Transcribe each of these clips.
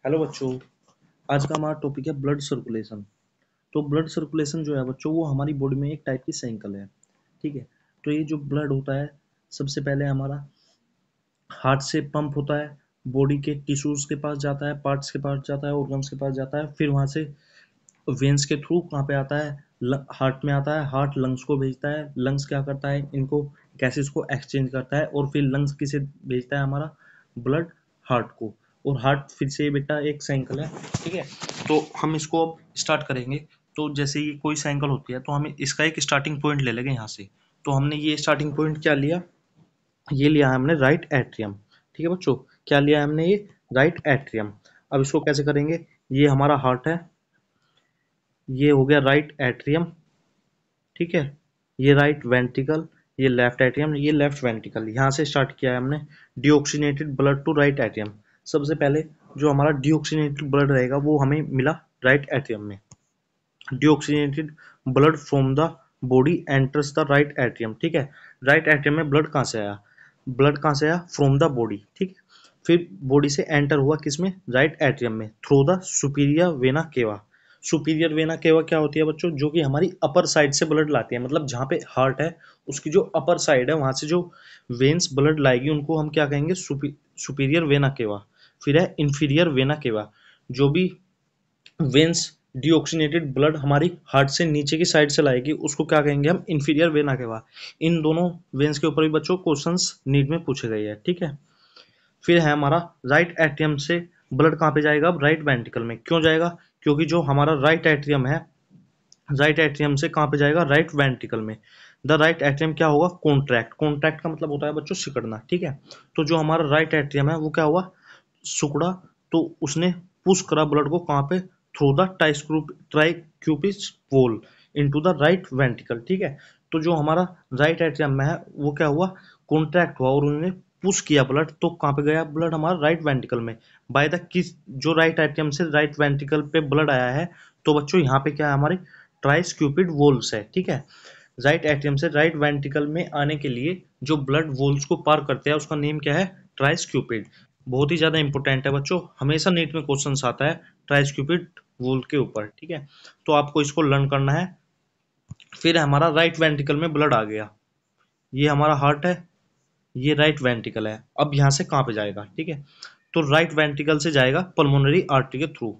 Hello बच्चों। आज का हमारा टॉपिक है ब्लड सर्कुलेशन। तो ब्लड सर्कुलेशन जो है बच्चों, वो हमारी बॉडी में एक टाइप की साइकिल है। ठीक है। तो ये जो ब्लड होता है, सबसे पहले हमारा हार्ट से पंप होता है, बॉडी के टिश्यूज के पास जाता है, पार्ट्स के पास जाता है, ऑर्गन्स के पास जाता है, फिर वहाँ से वेन्स के थ्रू कहाँ पे आता है, हार्ट में आता है। हार्ट लंग्स को भेजता है, लंग्स क्या करता है, इनको गैसेस को एक्सचेंज करता है, और फिर लंग्स किसे भेजता है, हमारा ब्लड हार्ट को। और हार्ट फिर से बेटा एक साइकिल है। ठीक है। तो हम इसको अब स्टार्ट करेंगे। तो जैसे ये कोई साइकिल होती है तो हमें इसका एक स्टार्टिंग पॉइंट ले लेंगे यहाँ से। तो हमने ये स्टार्टिंग पॉइंट क्या लिया, ये लिया है हमने राइट एट्रियम। ठीक है बच्चों, क्या लिया है हमने, ये राइट एट्रियम। अब इसको कैसे करेंगे, ये हमारा हार्ट है, ये हो गया राइट एट्रियम। ठीक है। ये राइट वेंट्रिकल, ये लेफ्ट एट्रियम, ये लेफ्ट वेंट्रिकल। यहाँ से स्टार्ट किया है हमने deoxygenated blood to right atrium. सबसे पहले जो हमारा डीऑक्सीनेटेड ब्लड रहेगा वो हमें मिला राइट एट्रियम में। Deoxygenated blood from the body enters the right atrium. ठीक है। राइट एट्रियम में ब्लड कहाँ से आया, ब्लड कहाँ से आया, फ्रॉम द बॉडी। ठीक है। फिर बॉडी से एंटर हुआ किसमें, राइट एट्रियम में, through the superior vena cava. Superior vena cava क्या होती है बच्चों, जो कि हमारी अपर साइड से ब्लड लाती है। मतलब जहाँ पे हार्ट है उसकी जो अपर साइड है वहां से जो वेन्स ब्लड लाएगी उनको हम क्या कहेंगे, सुपीरियर वेना केवा। फिर है इंफीरियर वेना केवा। जो भी वेन्स डीऑक्सीनेटेड ब्लड हमारी हार्ट से नीचे की साइड से लाएगी उसको क्या कहेंगे हम, इंफीरियर वेना केवा। इन दोनों वेन्स के ऊपर भी बच्चों क्वेश्चंस नीट में पूछे गए हैं। ठीक है। फिर है हमारा राइट एट्रियम से ब्लड कहाँ पे जाएगा, अब राइट वेंट्रिकल में। क्यों जाएगा, क्योंकि जो हमारा राइट एट्रियम है, राइट एट्रियम से कहाँ पे जाएगा, राइट वेंट्रिकल में। द राइट एट्रियम क्या होगा, कॉन्ट्रैक्ट। कॉन्ट्रैक्ट का मतलब होता है बच्चों सिकुड़ना। ठीक है। तो जो हमारा राइट एट्रियम है वो क्या हुआ, सिकुड़ा। तो उसने पुश करा ब्लड को कहाँ पे, through the tricuspid valve into the right ventricle. ठीक है। तो जो हमारा राइट एट्रियम में है वो क्या हुआ, कॉन्ट्रैक्ट हुआ और उन्होंने पुश किया ब्लड। तो कहाँ पे गया ब्लड, हमारा राइट वेंट्रिकल में। बाय द किस, जो राइट एट्रियम से राइट वेंट्रिकल पे ब्लड आया है, तो बच्चों यहाँ पे क्या है, हमारे ट्राइस्क्यूपिड वोल्स है। ठीक है। राइट एट्रियम से राइट वेंट्रिकल में आने के लिए जो ब्लड वोल्स को पार करते हैं उसका नेम क्या है, ट्राइस्क्यूपिड। बहुत ही ज्यादा इंपॉर्टेंट है बच्चों, हमेशा नीट में क्वेश्चन आता है ट्राइस्क्यूपिड वोल के ऊपर। ठीक है। तो आपको इसको लर्न करना है। फिर हमारा राइट वेंट्रिकल में ब्लड आ गया, ये हमारा हार्ट है, ये राइट वेंट्रिकल है। अब यहाँ से कहाँ पे जाएगा, ठीक है। तो राइट वेंट्रिकल से जाएगा पल्मोनरी आर्टरी के थ्रू।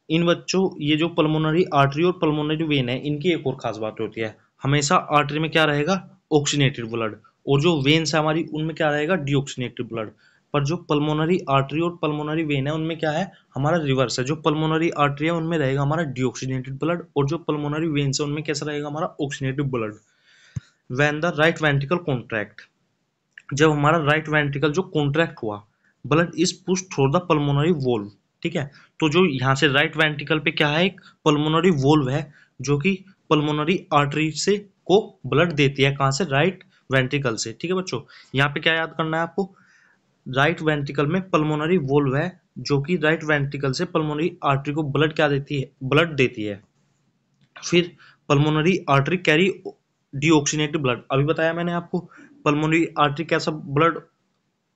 इन बच्चों, ये जो पल्मोनरी आर्टरी और पल्मोनरी वेन है, इनकी एक और खास बात होती है, हमेशा आर्टरी में क्या रहेगा, ऑक्सीनेटेड ब्लड, और जो वेन्स है हमारी उनमें क्या रहेगा, डीऑक्सीनेटेड ब्लड। पर जो पल्मोनरी आर्टरी और पल्मोनरी वेन है उनमें क्या है, हमारा रिवर्स है। जो पल्मोनरी आर्टरी है उनमें रहेगा हमारा डीऑक्सीनेटेड ब्लड, और जो पल्मोनरी वेन्स है उनमें कैसा रहेगा, हमारा oxygenated blood. When the right ventricle contract, जब हमारा राइट वेंट्रिकल जो कॉन्ट्रैक्ट हुआ, blood is push through the pulmonary valve. ठीक है। तो जो यहाँ से राइट वेंट्रिकल पे क्या है, एक पल्मोनरी वोल्व है जो कि पल्मोनरी आर्टरी से को ब्लड देती है, कहाँ से, राइट वेंट्रिकल से। ठीक है बच्चों, यहाँ पे क्या याद करना है आपको, राइट वेंट्रिकल में पल्मोनरी वोल्व है जो कि राइट वेंट्रिकल से पल्मोनरी आर्टरी को ब्लड क्या देती है, ब्लड देती है। फिर pulmonary artery carry deoxygenated blood, अभी बताया मैंने आपको, पल्मोनरी आर्टरी कैसा ब्लड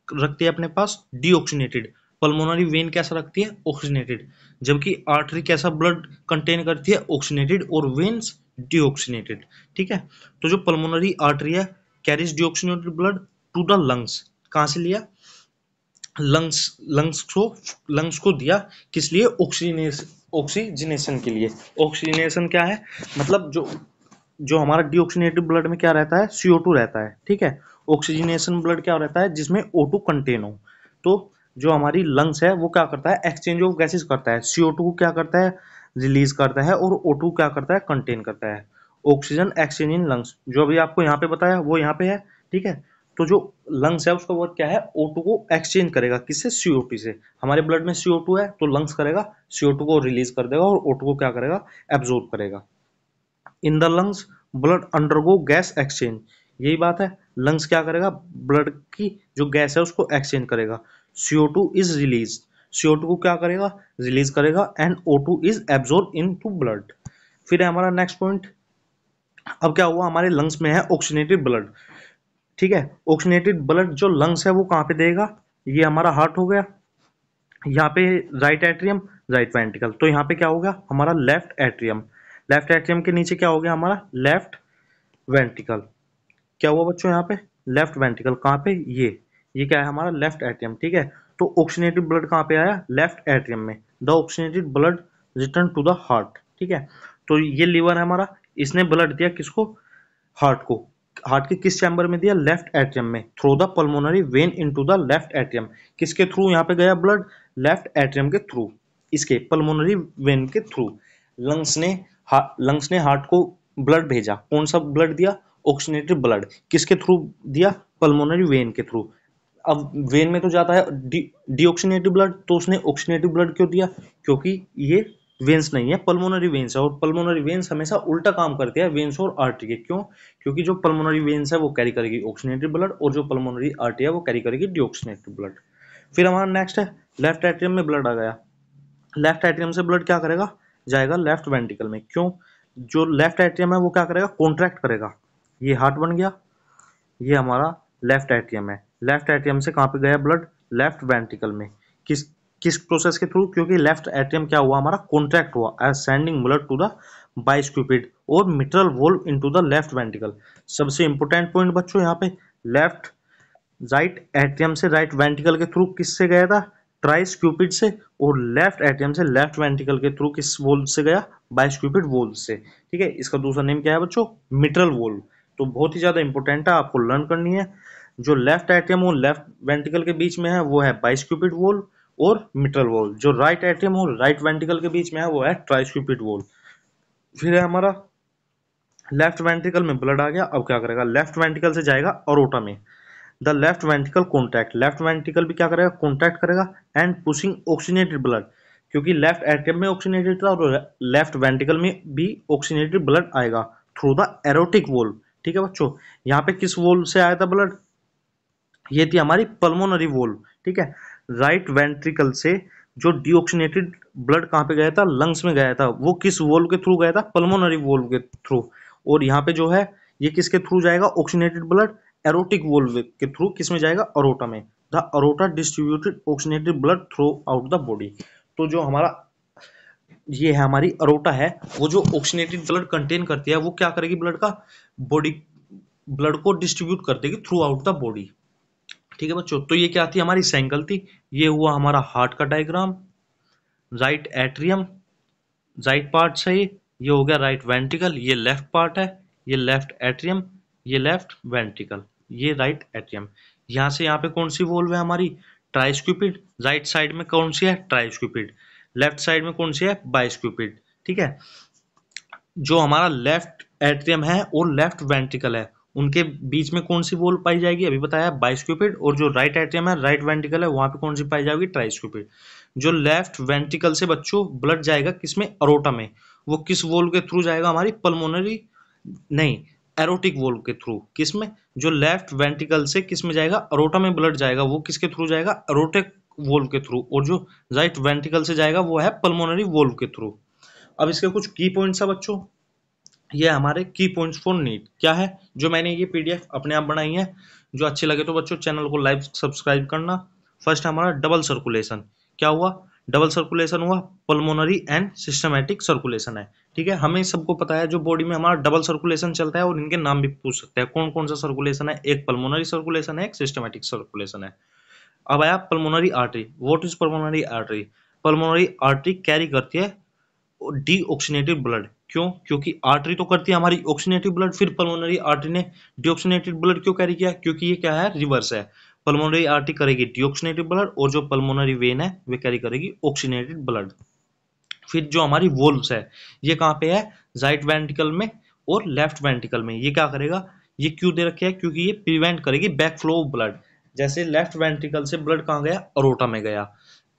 रखती है अपने पास, डीऑक्सीनेटेड। पल्मोनरी वेन कैसा रखती है, ऑक्सीनेटेड। जबकि आर्टरी कैसा ब्लड कंटेन करती है, ऑक्सीनेटेड, और वेन्स डीऑक्सीनेटेड। ठीक है। तो जो पल्मोनरी आर्टरी है, carries deoxygenated blood to the lungs. कहाँ से लिया, लंग्स, लंग्स को दिया, किस लिए, ऑक्सीजनेशन के लिए। ऑक्सीजनेशन क्या है, मतलब जो जो हमारा डीऑक्सीनेटेड ब्लड में क्या रहता है, CO2 रहता है। ठीक है। ऑक्सीजनेशन ब्लड क्या रहता है, जिसमें O2 कंटेन हो। तो जो हमारी लंग्स है वो क्या करता है, एक्सचेंज ऑफ गैसेस करता है। CO2 को क्या करता है, रिलीज करता है, और O2 क्या करता है, कंटेन करता है। ऑक्सीजन एक्सचेंज इन लंग्स, जो अभी आपको यहाँ पे बताया वो यहाँ पे है। ठीक है। तो जो लंग्स है उसका वर्क क्या है, O2 को एक्सचेंज करेगा, किससे, CO2 से। हमारे ब्लड में CO2 है तो लंग्स करेगा, CO2 को रिलीज कर देगा, और O2 को क्या करेगा, एब्जॉर्ब करेगा। In the lungs blood undergo gas exchange, यही बात है, लंग्स क्या करेगा, ब्लड की जो गैस है उसको एक्सचेंज करेगा। CO2 इज रिलीज, CO2 को क्या करेगा, रिलीज करेगा, and O2 is absorb into blood. फिर है हमारा नेक्स्ट पॉइंट, अब क्या हुआ, हमारे लंग्स में है ऑक्सीनेटेड ब्लड। ठीक है। ऑक्सीनेटेड ब्लड जो लंग्स है वो कहाँ पे देगा, ये हमारा हार्ट हो गया, यहाँ पे राइट एट्रियम, राइट वेंट्रिकल, तो यहाँ पे क्या हो गया हमारा लेफ्ट एट्रियम, लेफ्ट एट्रियम के नीचे क्या हो गया हमारा लेफ्ट वेंट्रिकल। क्या हुआ बच्चों यहाँ पे लेफ्ट वेंट्रिकल, कहाँ पे ये क्या है हमारा लेफ्ट एट्रियम, ठीक है। तो ऑक्सीनेटेड ब्लड कहाँ पे आया लेफ्ट एट्रियम में, the oxygenated blood return to the heart, ठीक है। तो ये लीवर है हमारा, इसने ब्लड दिया किसको, हार्ट को। हार्ट के किस चैम्बर में दिया लेफ्ट एट्रियम में, through the pulmonary vein into the left atrium. किसके थ्रू यहाँ पे गया ब्लड, लेफ्ट एट्रियम के थ्रू, इसके पल्मोनरी वेन के थ्रू। लंग्स ने लंग्स ने हार्ट को ब्लड भेजा, कौन सा ब्लड दिया ऑक्सीनेटेड ब्लड, किसके थ्रू दिया पल्मोनरी वेन के थ्रू। अब वेन में तो जाता है डीऑक्सीनेटेड ब्लड, तो उसने ऑक्सीनेटेड ब्लड क्यों दिया, क्योंकि ये वेन्स नहीं है पल्मोनरी वेन्स है, और पल्मोनरी वेन्स हमेशा उल्टा काम करते हैं वेन्स और आर्टरी के, क्यों, क्योंकि जो पल्मोनरी वेन्स है वो कैरी करेगी ऑक्सीनेटेड ब्लड, और जो पल्मोनरी आर्टरी है वो कैरी करेगी डीऑक्सीनेटेड ब्लड। फिर हमारा नेक्स्ट है लेफ्ट एट्रियम में ब्लड आ गया, लेफ्ट एट्रियम से ब्लड क्या करेगा, जाएगा लेफ्ट वेंट्रिकल में, क्यों, जो लेफ्ट एट्रियम है वो क्या करेगा कॉन्ट्रैक्ट करेगा, ये हार्ट बन गया, ये हमारा लेफ्ट एट्रियम है, लेफ्ट एट्रियम से कहाँ पे गया ब्लड लेफ्ट वेंट्रिकल में, किस किस प्रोसेस के थ्रू, क्योंकि लेफ्ट एट्रियम क्या हुआ हमारा कॉन्ट्रैक्ट हुआ as sending blood to the bicuspid और mitral valve into the left ventricle. सबसे इंपॉर्टेंट पॉइंट बच्चों यहाँ पे लेफ्ट राइट एट्रियम से राइट वेंट्रिकल के थ्रू किससे गया था ट्राइस्क्यूपिड से, और लेफ्ट एट्रियम से लेफ्ट वेंट्रिकल के थ्रू किस वोल्व से गया बाइस्क्यूपिड वोल्व से, ठीक है। इसका दूसरा नेम क्या है बच्चों मिट्रल वोल्व। तो बहुत ही ज्यादा इंपॉर्टेंट है, आपको लर्न करनी है। जो लेफ्ट एट्रियम और लेफ्ट वेंट्रिकल के बीच में है वो है बाइस्क्यूपिड वोल्व और मिट्रल वोल्व, जो राइट एट्रियम और राइट वेंट्रिकल के बीच में है वो है ट्राइस्क्यूपिड वोल्व। फिर है हमारा लेफ्ट वेंट्रिकल में ब्लड आ गया, अब क्या करेगा लेफ्ट वेंट्रिकल से जाएगा अरोटा में, the left ventricle contract, left ventricle भी क्या करेगा कॉन्ट्रैक्ट करेगा एंड पुशिंग ऑक्सीनेटेड ब्लड, क्योंकि लेफ्ट एट्रियम में ऑक्सीनेटेड था और लेफ्ट वेंट्रिकल में भी ऑक्सीनेटेड ब्लड आएगा थ्रू द एरोटिक वोल्व, ठीक है बच्चों। यहाँ पे किस वोल्व से आया था ब्लड, ये थी हमारी पल्मोनरी वोल्व, ठीक है। राइट वेंट्रिकल से जो डीऑक्सीनेटेड ब्लड कहाँ पे गया था लंग्स में गया था, वो किस वोल्व के थ्रू गया था पल्मोनरी वोल्व के थ्रू, और यहाँ पे जो है ये किसके थ्रू जाएगा ऑक्सीनेटेड ब्लड एरोटिक वोल्व के थ्रू, किस में जाएगा अरोटा में, the aorta distributed oxygenated blood through out the body. तो जो हमारा ये है हमारी अरोटा है, वो जो ऑक्सीनेटेड ब्लड कंटेन करती है वो क्या करेगी ब्लड का बॉडी, ब्लड को डिस्ट्रीब्यूट कर देगी थ्रू आउट द बॉडी, ठीक है बच्चों। तो ये क्या थी हमारी साइकिल थी, ये हुआ हमारा हार्ट का diagram, right atrium right part से ये हो गया राइट वेंट्रिकल, ये लेफ्ट पार्ट है, ये लेफ्ट एट्रियम, ये लेफ्ट वेंट्रिकल, ये राइट एट्रियम। यहाँ से यहाँ पे कौन सी वोल्व है हमारी ट्राइस्क्यूपिड, राइट साइड में कौन सी है ट्राइस्क्यूपिड, लेफ्ट साइड में कौन सी है बाइस्क्यूपिड, ठीक है। जो हमारा लेफ्ट एट्रियम है और लेफ्ट वेंट्रिकल है उनके बीच में कौन सी वोल्व पाई जाएगी, अभी बताया बाइस्क्यूपिड, और जो राइट एट्रियम है राइट वेंट्रिकल है वहां पे कौन सी पाई जाएगी ट्राइस्क्यूपिड। जो लेफ्ट वेंट्रिकल से बच्चों ब्लड जाएगा किसमें अरोटा में, वो किस वोल्व के थ्रू जाएगा हमारी पल्मोनरी नहीं एरोटिक वोल्व के थ्रू, किसमें जो लेफ्ट वेंट्रिकल से किस में जाएगा अरोटा में ब्लड जाएगा, वो किसके थ्रू जाएगा अरोटिक वोल्व के थ्रू, और जो राइट वेंट्रिकल से जाएगा वो है पल्मोनरी वोल्व के थ्रू। अब इसके कुछ की पॉइंट्स है बच्चों, ये हमारे की पॉइंट्स फॉर नीट क्या है, जो मैंने ये पीडीएफ अपने आप बनाई है, जो अच्छी लगे तो बच्चों चैनल को लाइक सब्सक्राइब करना। फर्स्ट हमारा डबल सर्कुलेशन, क्या हुआ डबल सर्कुलेशन हुआ पल्मोनरी एंड सिस्टमैटिक सर्कुलेशन है, ठीक है। हमें सबको पता है जो बॉडी में हमारा डबल सर्कुलेशन चलता है, और इनके नाम भी पूछ सकते हैं कौन कौन सा सर्कुलेशन है, एक पल्मोनरी सर्कुलेशन है एक सिस्टमैटिक सर्कुलेशन है। अब आया pulmonary artery, what is pulmonary artery, pulmonary artery carry करती है डीऑक्सीनेटेड ब्लड, क्यों, क्योंकि आर्टरी तो करती है हमारी ऑक्सीनेटेड ब्लड, फिर पल्मोनरी आर्टरी ने डीऑक्सीनेटेड ब्लड क्यों कैरी किया, क्योंकि ये क्या है रिवर्स है, पल्मोनरी आर्टरी करेगी डीऑक्सीनेटेड ब्लड और जो पल्मोनरी वेन है वे कैरी करेगी ऑक्सीनेटेड ब्लड। फिर जो हमारी वोल्व्स है ये कहाँ पे है राइट वेंट्रिकल में और लेफ्ट वेंट्रिकल में, ये क्या करेगा, ये क्यों दे रखे है, क्योंकि ये प्रिवेंट करेगी बैक फ्लो ऑफ ब्लड, जैसे लेफ्ट वेंट्रिकल से ब्लड कहाँ गया अरोटा में गया,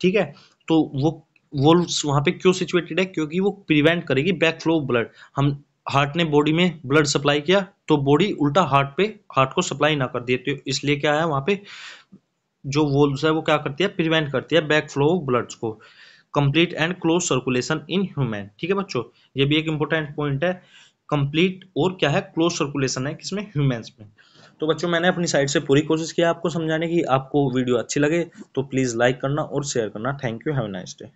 ठीक है। तो वोल्व्स वहां पे क्यों सिचुएटेड है, क्योंकि वो प्रिवेंट करेगी बैक फ्लो ऑफ ब्लड। हम हार्ट ने बॉडी में ब्लड सप्लाई किया तो बॉडी उल्टा हार्ट को सप्लाई ना कर दिए, तो इसलिए क्या है वहां पे जो वोल्व्स है वो क्या करती है प्रिवेंट करती है बैक फ्लो ऑफ ब्लड्स को। Complete and close circulation in human, ठीक है बच्चों, ये भी एक इंपॉर्टेंट पॉइंट है, कंप्लीट और क्या है क्लोज सर्कुलेशन है किसमें ह्यूमंस में। तो बच्चों मैंने अपनी साइड से पूरी कोशिश की आपको समझाने की। आपको वीडियो अच्छी लगे तो प्लीज़ लाइक करना और शेयर करना। Thank you, have a nice day.